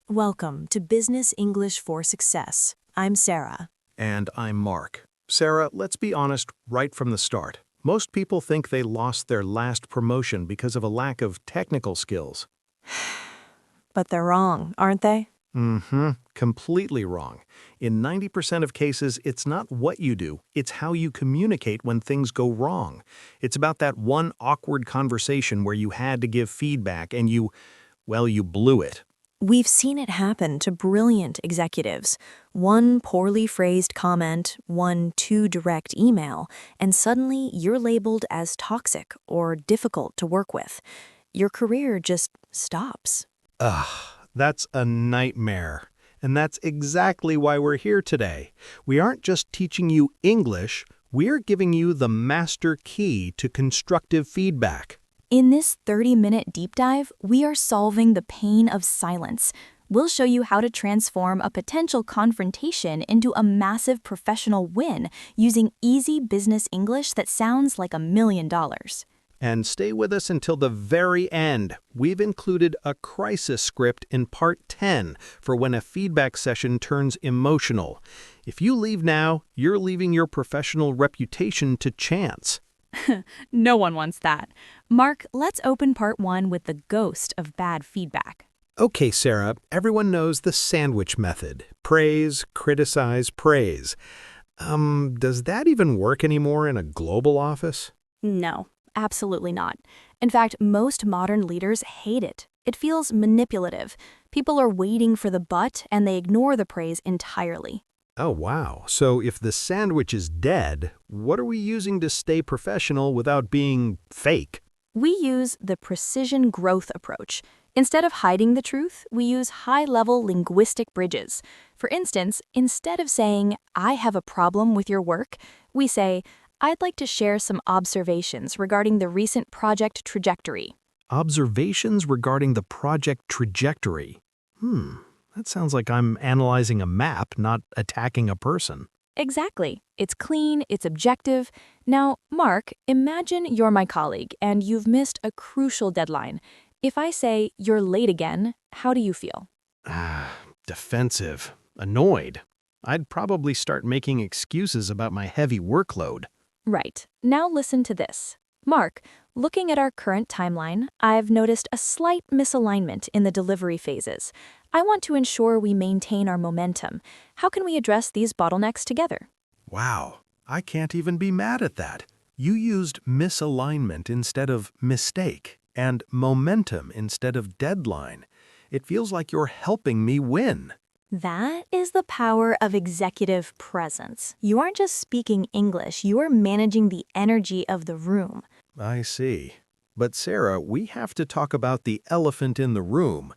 Welcome to Business English for Success. I'm Sarah. And I'm Mark. Sarah, let's be honest right from the start. Most people think they lost their last promotion because of a lack of technical skills. But they're wrong, aren't they? Completely wrong. In 90% of cases, it's not what you do, it's how you communicate when things go wrong. It's about that one awkward conversation where you had to give feedback and you blew it. We've seen it happen to brilliant executives. One poorly phrased comment, one too direct email, and suddenly you're labeled as toxic or difficult to work with. Your career just stops. That's a nightmare. And that's exactly why we're here today. We aren't just teaching you English, we're giving you the master key to constructive feedback. In this 30-minute deep dive, we are solving the pain of silence. We'll show you how to transform a potential confrontation into a massive professional win using easy business English that sounds like $1 million. And stay with us until the very end. We've included a crisis script in part 10 for when a feedback session turns emotional. If you leave now, you're leaving your professional reputation to chance. No one wants that. Mark, let's open part 1 with the ghost of bad feedback. Okay, Sarah, everyone knows the sandwich method. Praise, criticize, praise. Does that even work anymore in a global office? No, absolutely not. In fact, most modern leaders hate it. It feels manipulative. People are waiting for the but, and they ignore the praise entirely. Oh, wow. So if the sandwich is dead, what are we using to stay professional without being fake? We use the precision growth approach. Instead of hiding the truth, we use high-level linguistic bridges. For instance, instead of saying, "I have a problem with your work," we say, "I'd like to share some observations regarding the recent project trajectory." Observations regarding the project trajectory. That sounds like I'm analyzing a map, not attacking a person. Exactly. It's clean, it's objective. Now, Mark, imagine you're my colleague and you've missed a crucial deadline. If I say you're late again, how do you feel? Defensive. Annoyed. I'd probably start making excuses about my heavy workload. Right. Now listen to this. Mark, looking at our current timeline, I've noticed a slight misalignment in the delivery phases. I want to ensure we maintain our momentum. How can we address these bottlenecks together? Wow, I can't even be mad at that. You used misalignment instead of mistake, and momentum instead of deadline. It feels like you're helping me win. That is the power of executive presence. You aren't just speaking English, you are managing the energy of the room. I see. But Sarah, we have to talk about the elephant in the room.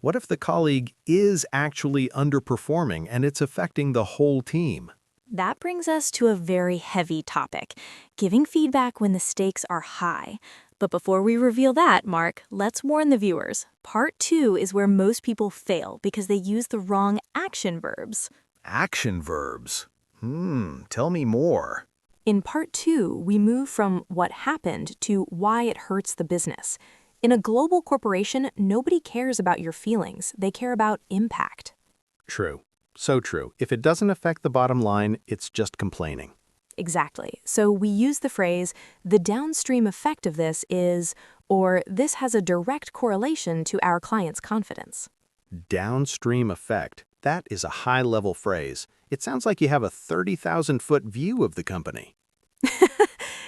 What if the colleague is actually underperforming and it's affecting the whole team? That brings us to a very heavy topic, giving feedback when the stakes are high. But before we reveal that, Mark, let's warn the viewers. Part 2 is where most people fail because they use the wrong action verbs. Action verbs? Tell me more. In part 2, we move from what happened to why it hurts the business. In a global corporation, nobody cares about your feelings. They care about impact. True. So true. If it doesn't affect the bottom line, it's just complaining. Exactly. So we use the phrase, the downstream effect of this is, or this has a direct correlation to our client's confidence. Downstream effect. That is a high-level phrase. It sounds like you have a 30,000-foot view of the company.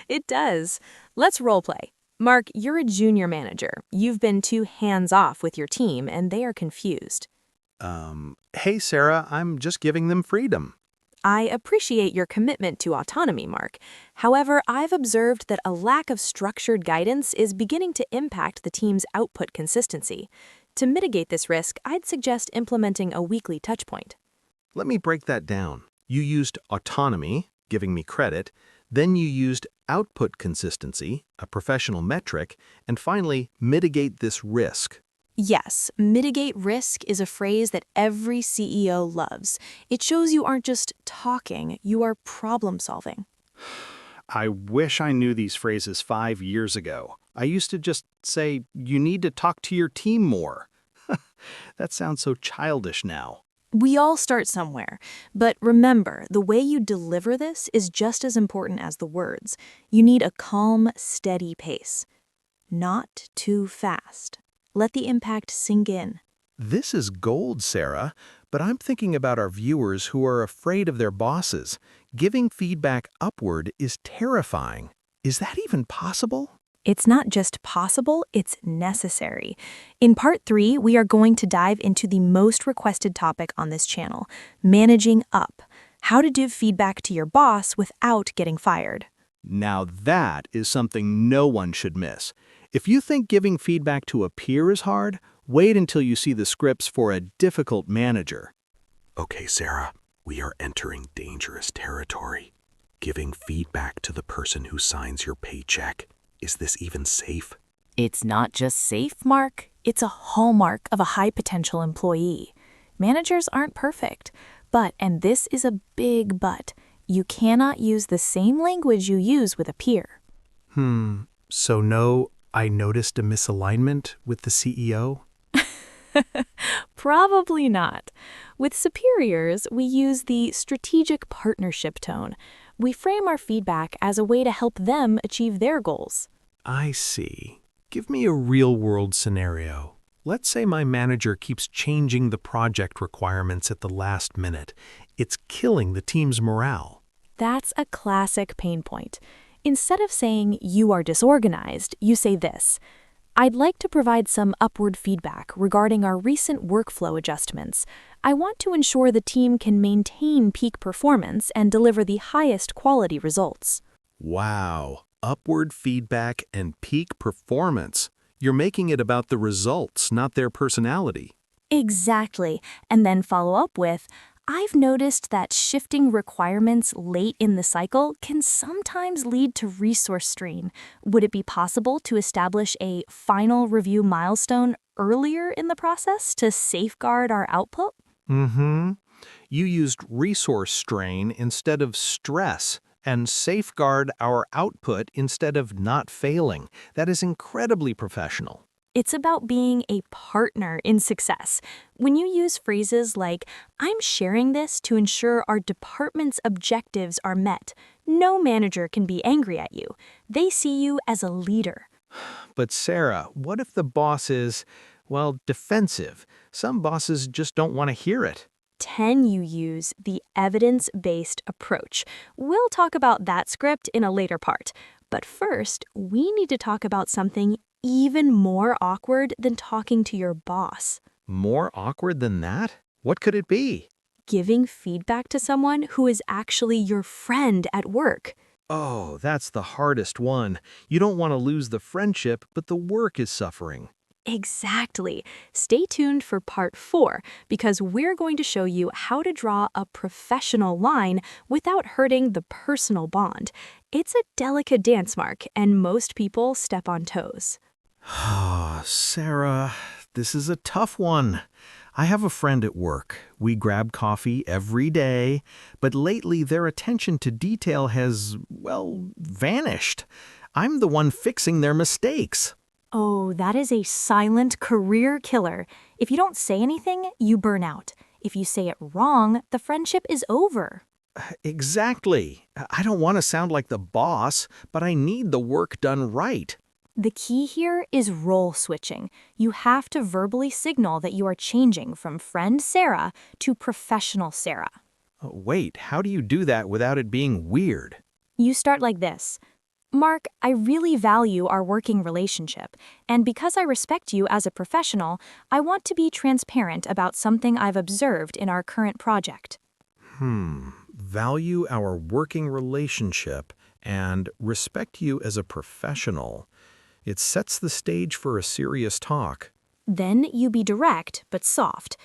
It does. Let's role play. Mark, you're a junior manager. You've been too hands-off with your team, and they are confused. Hey, Sarah, I'm just giving them freedom. I appreciate your commitment to autonomy, Mark. However, I've observed that a lack of structured guidance is beginning to impact the team's output consistency. To mitigate this risk, I'd suggest implementing a weekly touchpoint. Let me break that down. You used autonomy, giving me credit, then you used output consistency, a professional metric, and finally, mitigate this risk. Yes, mitigate risk is a phrase that every CEO loves. It shows you aren't just talking, you are problem solving. I wish I knew these phrases 5 years ago. I used to just say, you need to talk to your team more. That sounds so childish now. We all start somewhere, but remember, the way you deliver this is just as important as the words. You need a calm, steady pace. Not too fast. Let the impact sink in. This is gold, Sarah, but I'm thinking about our viewers who are afraid of their bosses. Giving feedback upward is terrifying. Is that even possible? It's not just possible, it's necessary. In Part 3, we are going to dive into the most requested topic on this channel, managing up. How to give feedback to your boss without getting fired. Now that is something no one should miss. If you think giving feedback to a peer is hard, wait until you see the scripts for a difficult manager. Okay, Sarah, we are entering dangerous territory. Giving feedback to the person who signs your paycheck. Is this even safe? It's not just safe, Mark. It's a hallmark of a high-potential employee. Managers aren't perfect, but, and this is a big but, you cannot use the same language you use with a peer. So no, I noticed a misalignment with the CEO? Probably not. With superiors, we use the strategic partnership tone. We frame our feedback as a way to help them achieve their goals. I see. Give me a real-world scenario. Let's say my manager keeps changing the project requirements at the last minute. It's killing the team's morale. That's a classic pain point. Instead of saying, "You are disorganized," you say this: "I'd like to provide some upward feedback regarding our recent workflow adjustments. I want to ensure the team can maintain peak performance and deliver the highest quality results." Wow, upward feedback and peak performance. You're making it about the results, not their personality. Exactly. And then follow up with, "I've noticed that shifting requirements late in the cycle can sometimes lead to resource strain. Would it be possible to establish a final review milestone earlier in the process to safeguard our output?" You used resource strain instead of stress, and safeguard our output instead of not failing. That is incredibly professional. It's about being a partner in success. When you use phrases like, "I'm sharing this to ensure our department's objectives are met," no manager can be angry at you. They see you as a leader. But Sarah, what if the boss is, well, defensive? Some bosses just don't want to hear it. 10, you use the evidence-based approach. We'll talk about that script in a later part. But first, we need to talk about something even more awkward than talking to your boss. More awkward than that? What could it be? Giving feedback to someone who is actually your friend at work. Oh, that's the hardest one. You don't want to lose the friendship, but the work is suffering. Exactly. Stay tuned for Part 4, because we're going to show you how to draw a professional line without hurting the personal bond. It's a delicate dance, Mark, and most people step on toes. Sarah, this is a tough one. I have a friend at work. We grab coffee every day, but lately their attention to detail has, well, vanished. I'm the one fixing their mistakes. Oh, that is a silent career killer. If you don't say anything, you burn out. If you say it wrong, the friendship is over. Exactly. I don't want to sound like the boss, but I need the work done right. The key here is role switching. You have to verbally signal that you are changing from friend Sarah to professional Sarah. Wait, how do you do that without it being weird? You start like this: "Mark, I really value our working relationship, and because I respect you as a professional, I want to be transparent about something I've observed in our current project." Value our working relationship and respect you as a professional. It sets the stage for a serious talk. Then you be direct but soft.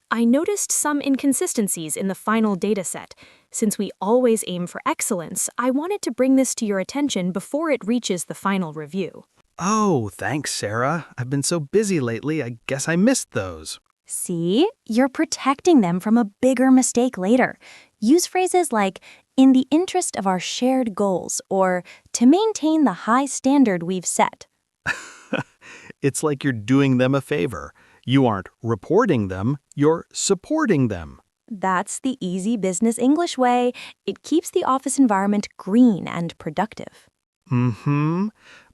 "I noticed some inconsistencies in the final dataset. Since we always aim for excellence, I wanted to bring this to your attention before it reaches the final review." Oh, thanks, Sarah. I've been so busy lately, I guess I missed those. See? You're protecting them from a bigger mistake later. Use phrases like, "in the interest of our shared goals," or "to maintain the high standard we've set." It's like you're doing them a favor. You aren't reporting them, you're supporting them. That's the easy business English way. It keeps the office environment green and productive. Mm-hmm.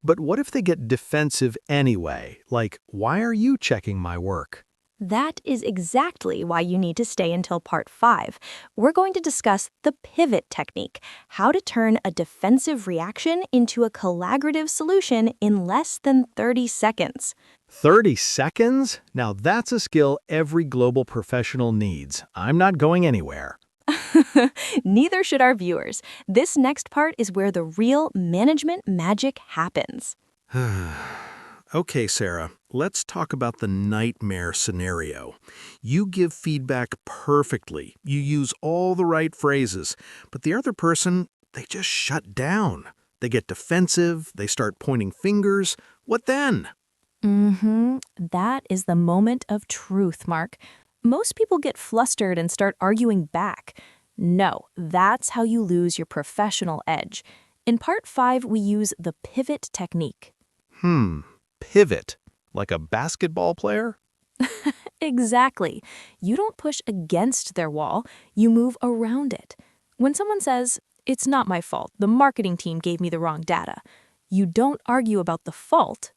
But what if they get defensive anyway? Like, why are you checking my work? That is exactly why you need to stay until part 5. We're going to discuss the pivot technique, how to turn a defensive reaction into a collaborative solution in less than 30 seconds. 30 seconds? Now that's a skill every global professional needs. I'm not going anywhere. Neither should our viewers. This next part is where the real management magic happens. Okay, Sarah, let's talk about the nightmare scenario. You give feedback perfectly. You use all the right phrases, but the other person, they just shut down. They get defensive, they start pointing fingers. What then? That is the moment of truth, Mark. Most people get flustered and start arguing back. No, that's how you lose your professional edge. In part 5, we use the pivot technique. Pivot. Like a basketball player? Exactly. You don't push against their wall, you move around it. When someone says, "It's not my fault, the marketing team gave me the wrong data," you don't argue about the fault.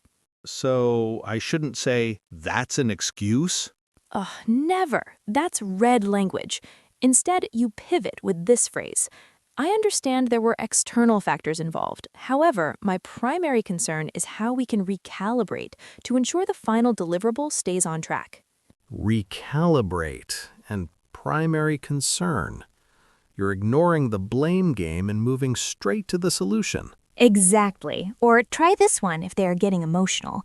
So I shouldn't say, that's an excuse? Ugh, never. That's red language. Instead, you pivot with this phrase. I understand there were external factors involved. However, my primary concern is how we can recalibrate to ensure the final deliverable stays on track. Recalibrate and primary concern. You're ignoring the blame game and moving straight to the solution. Exactly. Or try this one if they are getting emotional.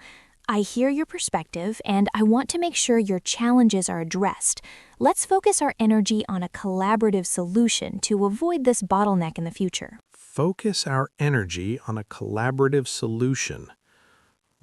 I hear your perspective, and I want to make sure your challenges are addressed. Let's focus our energy on a collaborative solution to avoid this bottleneck in the future. Focus our energy on a collaborative solution.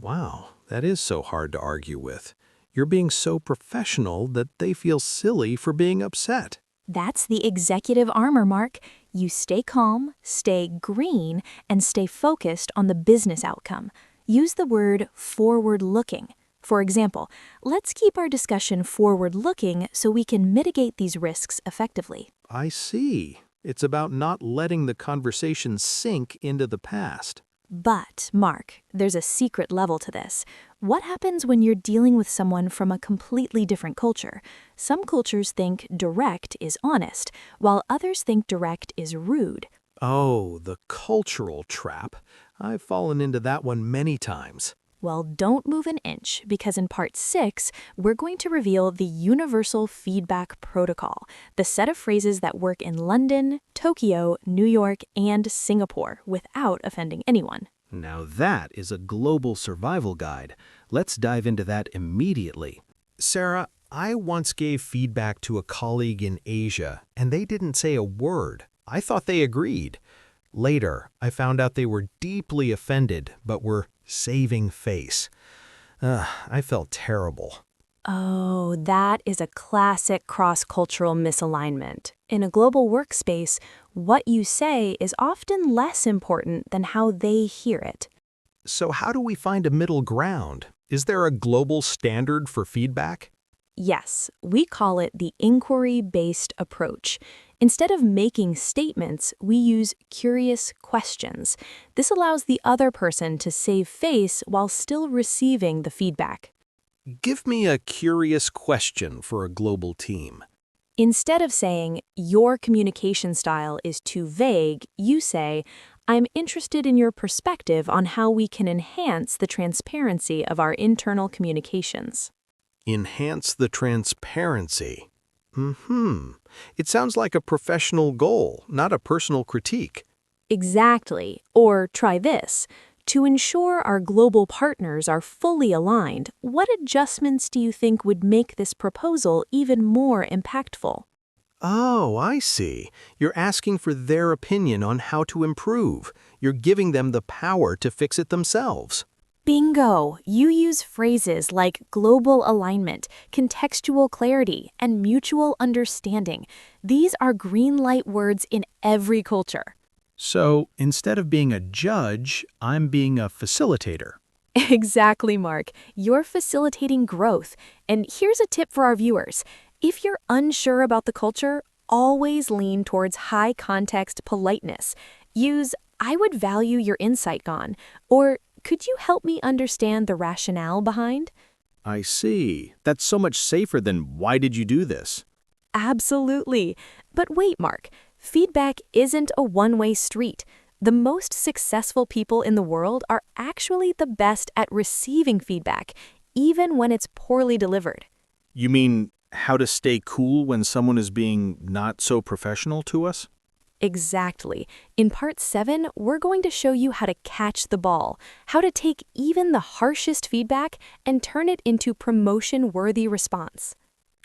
Wow, that is so hard to argue with. You're being so professional that they feel silly for being upset. That's the executive armor, Mark. You stay calm, stay green, and stay focused on the business outcome. Use the word forward-looking. For example, let's keep our discussion forward-looking so we can mitigate these risks effectively. I see. It's about not letting the conversation sink into the past. But, Mark, there's a secret level to this. What happens when you're dealing with someone from a completely different culture? Some cultures think direct is honest, while others think direct is rude. Oh, the cultural trap. I've fallen into that one many times. Well, don't move an inch, because in part 6, we're going to reveal the Universal Feedback Protocol, the set of phrases that work in London, Tokyo, New York, and Singapore without offending anyone. Now that is a global survival guide. Let's dive into that immediately. Sarah, I once gave feedback to a colleague in Asia, and they didn't say a word. I thought they agreed. Later, I found out they were deeply offended, but were saving face. I felt terrible. Oh, that is a classic cross-cultural misalignment. In a global workspace, what you say is often less important than how they hear it. So how do we find a middle ground? Is there a global standard for feedback? Yes, we call it the inquiry-based approach. Instead of making statements, we use curious questions. This allows the other person to save face while still receiving the feedback. Give me a curious question for a global team. Instead of saying, "Your communication style is too vague," you say, "I'm interested in your perspective on how we can enhance the transparency of our internal communications." Enhance the transparency. It sounds like a professional goal, not a personal critique. Exactly. Or try this. To ensure our global partners are fully aligned, what adjustments do you think would make this proposal even more impactful? Oh, I see. You're asking for their opinion on how to improve. You're giving them the power to fix it themselves. Bingo! You use phrases like global alignment, contextual clarity, and mutual understanding. These are green light words in every culture. So instead of being a judge, I'm being a facilitator. Exactly, Mark. You're facilitating growth. And here's a tip for our viewers. If you're unsure about the culture, always lean towards high context politeness. Use, I would value your insight on, or could you help me understand the rationale behind? I see. That's so much safer than why did you do this? Absolutely. But wait, Mark, feedback isn't a one-way street. The most successful people in the world are actually the best at receiving feedback, even when it's poorly delivered. You mean how to stay cool when someone is being not so professional to us? Exactly. In part 7, we're going to show you how to catch the ball, how to take even the harshest feedback and turn it into promotion-worthy response.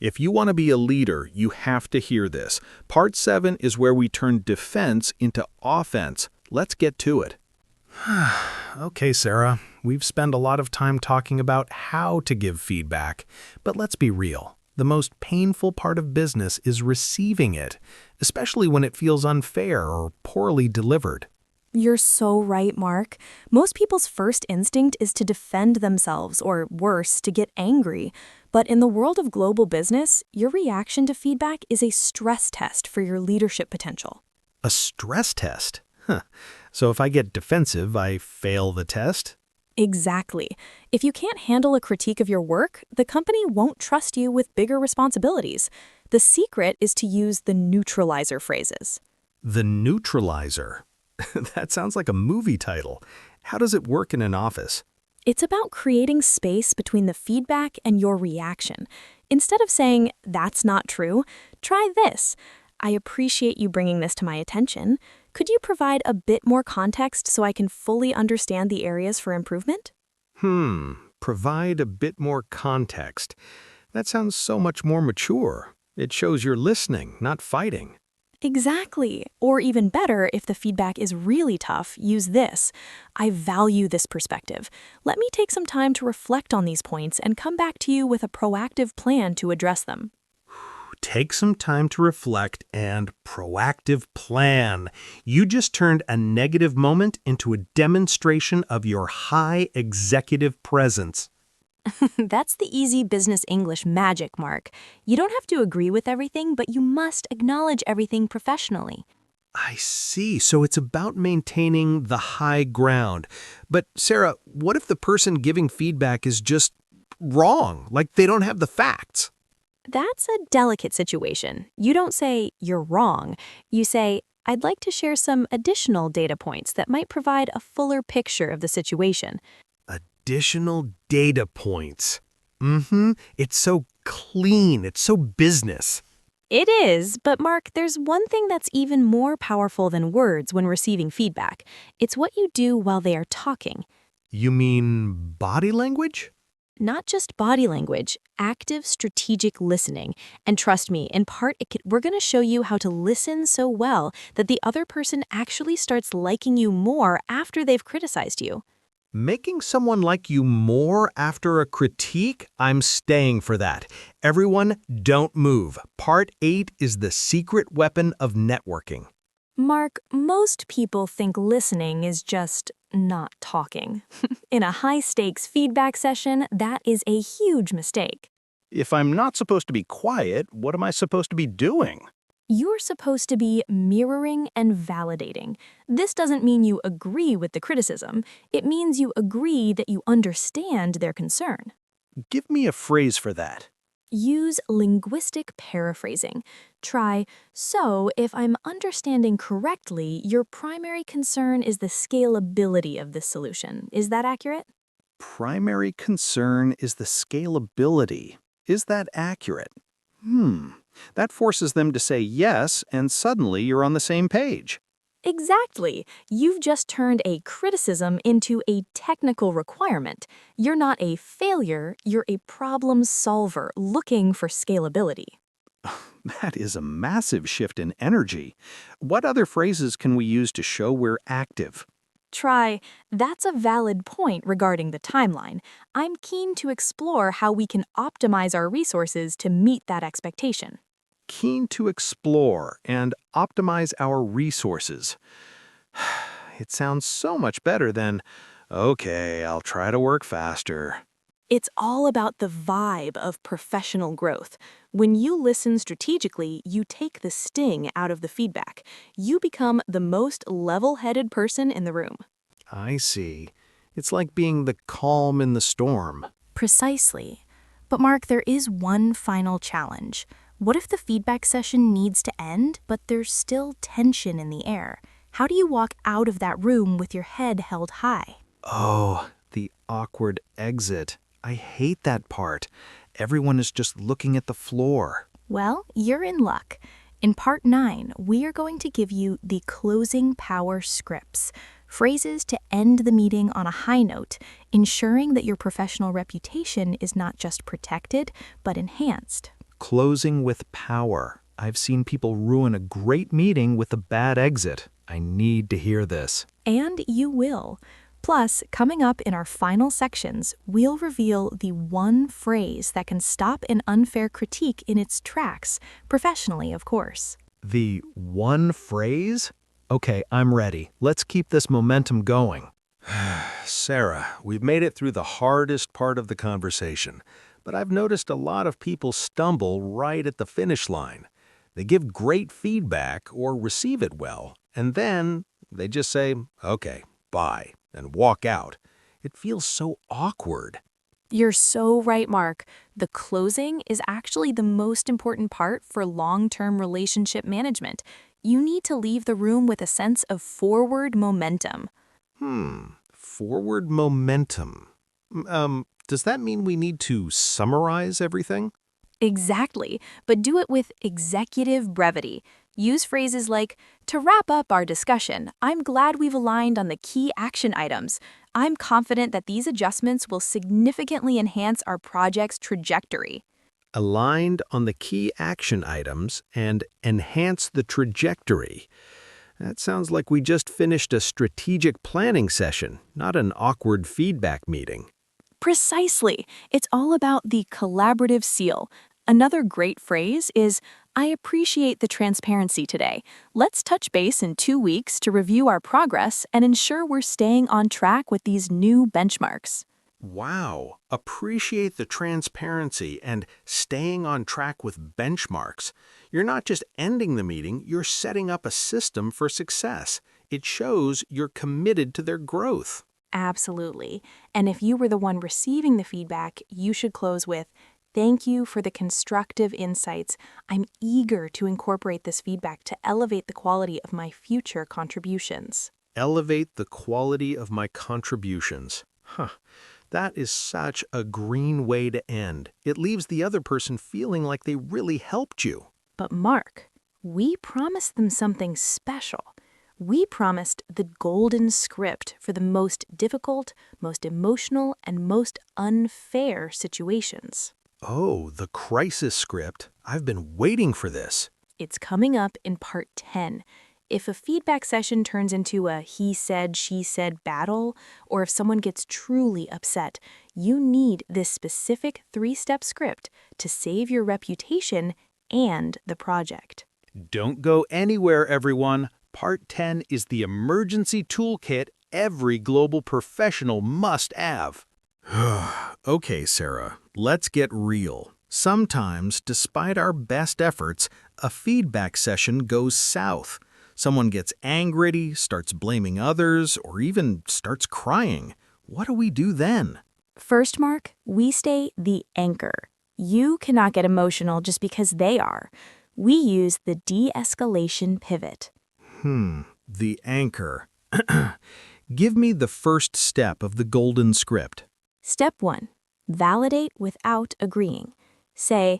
If you want to be a leader, you have to hear this. Part 7 is where we turn defense into offense. Let's get to it. Okay, Sarah, we've spent a lot of time talking about how to give feedback, but let's be real. The most painful part of business is receiving it, especially when it feels unfair or poorly delivered. You're so right, Mark. Most people's first instinct is to defend themselves, or worse, to get angry. But in the world of global business, your reaction to feedback is a stress test for your leadership potential. A stress test? Huh. So if I get defensive, I fail the test? Exactly. If you can't handle a critique of your work, the company won't trust you with bigger responsibilities. The secret is to use the neutralizer phrases. The neutralizer. That sounds like a movie title. How does it work in an office? It's about creating space between the feedback and your reaction. Instead of saying, "That's not true," try this. "I appreciate you bringing this to my attention. Could you provide a bit more context so I can fully understand the areas for improvement?" Provide a bit more context. That sounds so much more mature. It shows you're listening, not fighting. Exactly. Or even better, if the feedback is really tough, use this. "I value this perspective. Let me take some time to reflect on these points and come back to you with a proactive plan to address them." Take some time to reflect and proactive plan. You just turned a negative moment into a demonstration of your high executive presence. That's the easy business English magic, Mark. You don't have to agree with everything, but you must acknowledge everything professionally. I see. So it's about maintaining the high ground. But Sarah, what if the person giving feedback is just wrong? Like they don't have the facts? That's a delicate situation. You don't say, "You're wrong." You say, "I'd like to share some additional data points that might provide a fuller picture of the situation." Additional data points. It's so clean. It's so business. It is, but Mark, there's one thing that's even more powerful than words when receiving feedback. It's what you do while they are talking. You mean body language? Not just body language, active strategic listening. And trust me, in part, we're going to show you how to listen so well that the other person actually starts liking you more after they've criticized you. Making someone like you more after a critique? I'm staying for that. Everyone, don't move. Part 8 is the secret weapon of networking. Mark, most people think listening is just not talking. In a high-stakes feedback session, that is a huge mistake. If I'm not supposed to be quiet, what am I supposed to be doing? You're supposed to be mirroring and validating. This doesn't mean you agree with the criticism. It means you agree that you understand their concern. Give me a phrase for that. Use linguistic paraphrasing. Try, "So, if I'm understanding correctly, your primary concern is the scalability of this solution. Is that accurate?" Primary concern is the scalability. Is that accurate? That forces them to say yes, and suddenly you're on the same page. Exactly. You've just turned a criticism into a technical requirement. You're not a failure, you're a problem solver looking for scalability. That is a massive shift in energy. What other phrases can we use to show we're active? Try, "That's a valid point regarding the timeline. I'm keen to explore how we can optimize our resources to meet that expectation." Keen to explore and optimize our resources. It sounds so much better than, Okay, I'll try to work faster. It's all about the vibe of professional growth. When you listen strategically, you take the sting out of the feedback. You become the most level-headed person in the room. I see. It's like being the calm in the storm. Precisely. But Mark, there is one final challenge. What if the feedback session needs to end, but there's still tension in the air? How do you walk out of that room with your head held high? Oh, the awkward exit. I hate that part. Everyone is just looking at the floor. Well, you're in luck. In part 9, we are going to give you the closing power scripts, phrases to end the meeting on a high note, ensuring that your professional reputation is not just protected, but enhanced. Closing with power. I've seen people ruin a great meeting with a bad exit. I need to hear this. And you will. Plus, coming up in our final sections, we'll reveal the one phrase that can stop an unfair critique in its tracks, professionally, of course. The one phrase? Okay, I'm ready. Let's keep this momentum going. Sarah, we've made it through the hardest part of the conversation, but I've noticed a lot of people stumble right at the finish line. They give great feedback or receive it well, and then they just say, okay, bye, and walk out. It feels so awkward. You're so right, Mark. The closing is actually the most important part for long-term relationship management. You need to leave the room with a sense of forward momentum. Forward momentum. Does that mean we need to summarize everything? Exactly, but do it with executive brevity. Use phrases like, to wrap up our discussion, I'm glad we've aligned on the key action items. I'm confident that these adjustments will significantly enhance our project's trajectory. Aligned on the key action items and enhance the trajectory. That sounds like we just finished a strategic planning session, not an awkward feedback meeting. Precisely. It's all about the collaborative seal. Another great phrase is, I appreciate the transparency today. Let's touch base in 2 weeks to review our progress and ensure we're staying on track with these new benchmarks. Wow, appreciate the transparency and staying on track with benchmarks. You're not just ending the meeting, you're setting up a system for success. It shows you're committed to their growth. Absolutely. And if you were the one receiving the feedback, you should close with, thank you for the constructive insights. I'm eager to incorporate this feedback to elevate the quality of my future contributions. Elevate the quality of my contributions. That is such a green way to end. It leaves the other person feeling like they really helped you. But Mark, we promised them something special. We promised the golden script for the most difficult, most emotional, and most unfair situations. Oh, the crisis script. I've been waiting for this. It's coming up in part 10. If a feedback session turns into a he said, she said battle, or if someone gets truly upset, you need this specific 3-step script to save your reputation and the project. Don't go anywhere, everyone. Part 10 is the emergency toolkit every global professional must have. Okay, Sarah, let's get real. Sometimes, despite our best efforts, a feedback session goes south. Someone gets angry, starts blaming others, or even starts crying. What do we do then? First, Mark, we stay the anchor. You cannot get emotional just because they are. We use the de-escalation pivot. The anchor. Give me the first step of the golden script. Step 1. Validate without agreeing. Say,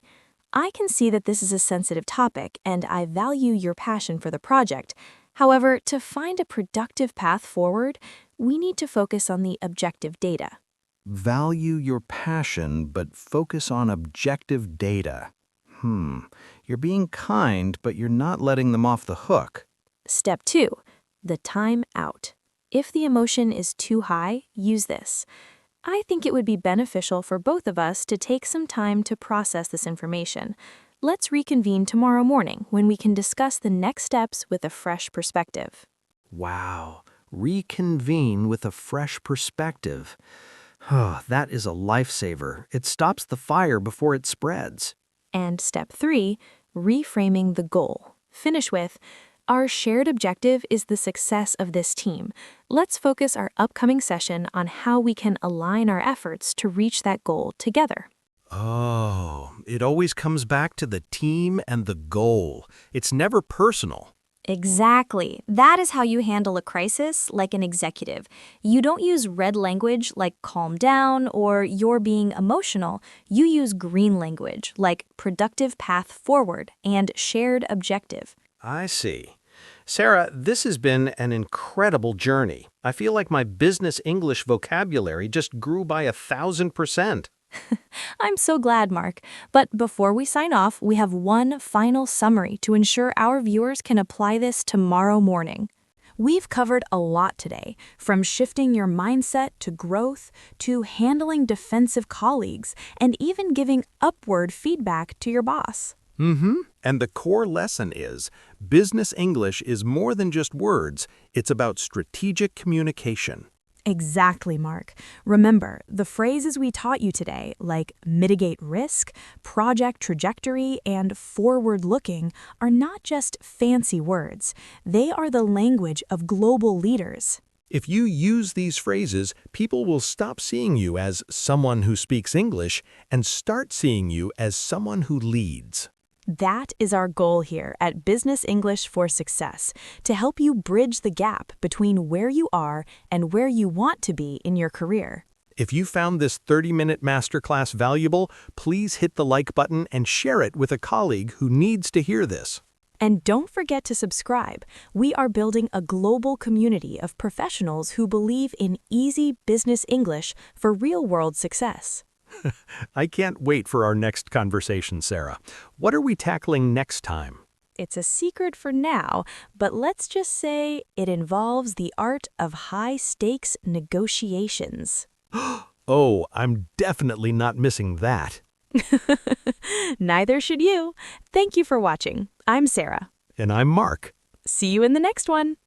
I can see that this is a sensitive topic and I value your passion for the project. However, to find a productive path forward, we need to focus on the objective data. Value your passion, but focus on objective data. You're being kind, but you're not letting them off the hook. Step 2. The time out. If the emotion is too high, use this. I think it would be beneficial for both of us to take some time to process this information. Let's reconvene tomorrow morning when we can discuss the next steps with a fresh perspective. Wow, Reconvene with a fresh perspective. Oh, that is a lifesaver. It stops the fire before it spreads. And step 3, reframing the goal. Finish with, our shared objective is the success of this team. Let's focus our upcoming session on how we can align our efforts to reach that goal together. Oh, it always comes back to the team and the goal. It's never personal. Exactly. That is how you handle a crisis like an executive. You don't use red language like calm down or you're being emotional. You use green language like productive path forward and shared objective. I see. Sarah, this has been an incredible journey. I feel like my business English vocabulary just grew by 1,000%. I'm so glad, Mark. But before we sign off, we have one final summary to ensure our viewers can apply this tomorrow morning. We've covered a lot today, from shifting your mindset to growth, to handling defensive colleagues, and even giving upward feedback to your boss. And the core lesson is, business English is more than just words. It's about strategic communication. Exactly, Mark. Remember, the phrases we taught you today, like mitigate risk, project trajectory, and forward-looking, are not just fancy words. They are the language of global leaders. If you use these phrases, people will stop seeing you as someone who speaks English and start seeing you as someone who leads. That is our goal here at Business English for Success, to help you bridge the gap between where you are and where you want to be in your career. If you found this 30-minute masterclass valuable, please hit the like button and share it with a colleague who needs to hear this. And don't forget to subscribe. We are building a global community of professionals who believe in easy business English for real-world success. I can't wait for our next conversation, Sarah. What are we tackling next time? It's a secret for now, but let's just say it involves the art of high-stakes negotiations. Oh, I'm definitely not missing that. Neither should you. Thank you for watching. I'm Sarah. And I'm Mark. See you in the next one.